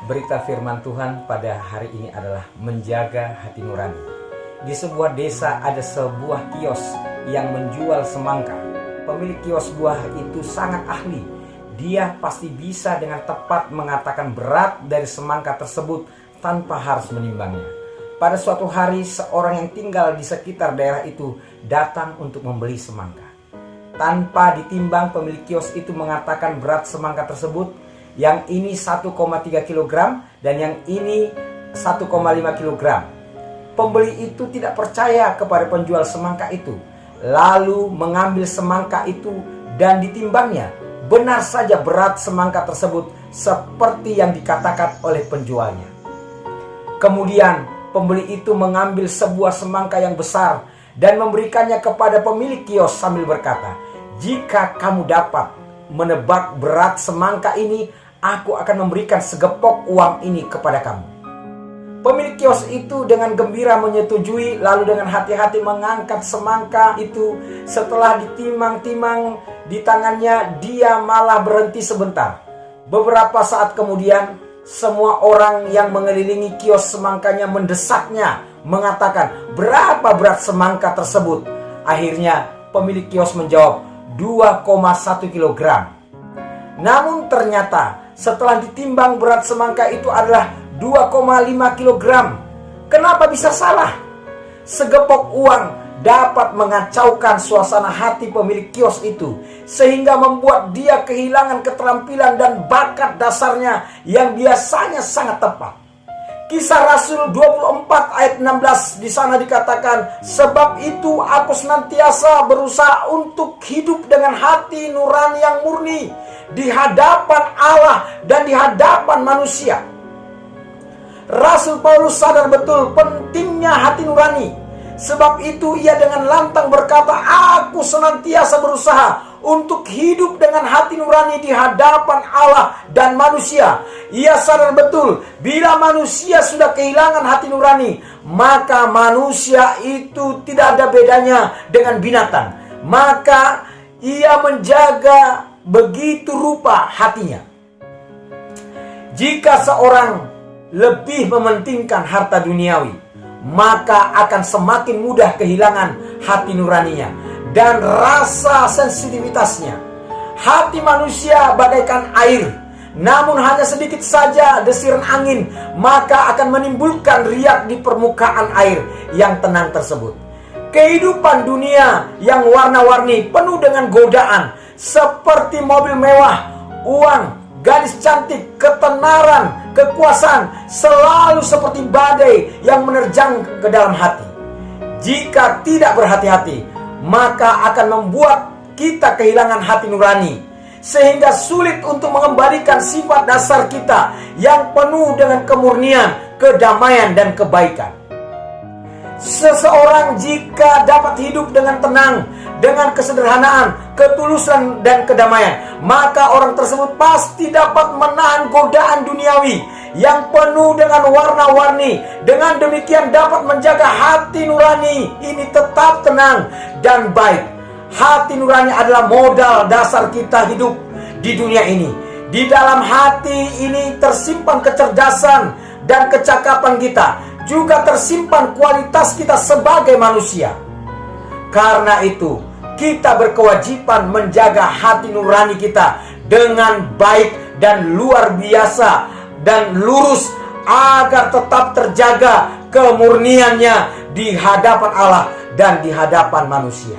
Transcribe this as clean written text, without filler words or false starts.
Berita firman Tuhan pada hari ini adalah menjaga hati nurani. Di sebuah desa ada sebuah kios yang menjual semangka. Pemilik kios buah itu sangat ahli. Dia pasti bisa dengan tepat mengatakan berat dari semangka tersebut tanpa harus menimbangnya. Pada suatu hari seorang yang tinggal di sekitar daerah itu datang untuk membeli semangka. Tanpa ditimbang, pemilik kios itu mengatakan berat semangka tersebut. Yang ini 1,3 kg dan yang ini 1,5 kg. Pembeli itu tidak percaya kepada penjual semangka itu, lalu mengambil semangka itu dan ditimbangnya. Benar saja berat semangka tersebut seperti yang dikatakan oleh penjualnya. Kemudian pembeli itu mengambil sebuah semangka yang besar dan memberikannya kepada pemilik kios sambil berkata, "Jika kamu dapat menebak berat semangka ini, aku akan memberikan segepok uang ini kepada kamu." Pemilik kios itu dengan gembira menyetujui, lalu dengan hati-hati mengangkat semangka itu. Setelah ditimang-timang di tangannya, dia malah berhenti sebentar. Beberapa saat kemudian, semua orang yang mengelilingi kios semangkanya mendesaknya, mengatakan, "Berapa berat semangka tersebut?" Akhirnya pemilik kios menjawab, 2,1 kg. Namun ternyata setelah ditimbang berat semangka itu adalah 2,5 kg. Kenapa bisa salah? Segepok uang dapat mengacaukan suasana hati pemilik kios itu, sehingga membuat dia kehilangan keterampilan dan bakat dasarnya yang biasanya sangat tepat. Kisah Rasul 24 ayat 16 di sana dikatakan, "Sebab itu aku senantiasa berusaha untuk hidup dengan hati nurani yang murni di hadapan Allah dan di hadapan manusia." Rasul Paulus sadar betul pentingnya hati nurani. Sebab itu ia dengan lantang berkata, "Aku senantiasa berusaha untuk hidup dengan hati nurani di hadapan Allah dan manusia." Ia sadar betul bila manusia sudah kehilangan hati nurani, maka manusia itu tidak ada bedanya dengan binatang. Maka ia menjaga begitu rupa hatinya. Jika seorang lebih mementingkan harta duniawi, maka akan semakin mudah kehilangan hati nuraninya dan rasa sensitivitasnya. Hati manusia bagaikan air, namun hanya sedikit saja desiran angin, maka akan menimbulkan riak di permukaan air yang tenang tersebut. Kehidupan dunia yang warna-warni penuh dengan godaan, seperti mobil mewah, uang, gadis cantik, ketenaran, kekuasaan, selalu seperti badai yang menerjang ke dalam hati. Jika tidak berhati-hati, maka akan membuat kita kehilangan hati nurani, sehingga sulit untuk mengembalikan sifat dasar kita yang penuh dengan kemurnian, kedamaian, dan kebaikan. Seseorang jika dapat hidup dengan tenang, dengan kesederhanaan, ketulusan, dan kedamaian, maka orang tersebut pasti dapat menahan godaan duniawi yang penuh dengan warna-warni. Dengan demikian dapat menjaga hati nurani ini tetap tenang dan baik. Hati nurani adalah modal dasar kita hidup di dunia ini. Di dalam hati ini tersimpan kecerdasan dan kecakapan kita, juga tersimpan kualitas kita sebagai manusia. Karena itu, kita berkewajiban menjaga hati nurani kita dengan baik dan luar biasa dan lurus, agar tetap terjaga kemurniannya di hadapan Allah dan di hadapan manusia.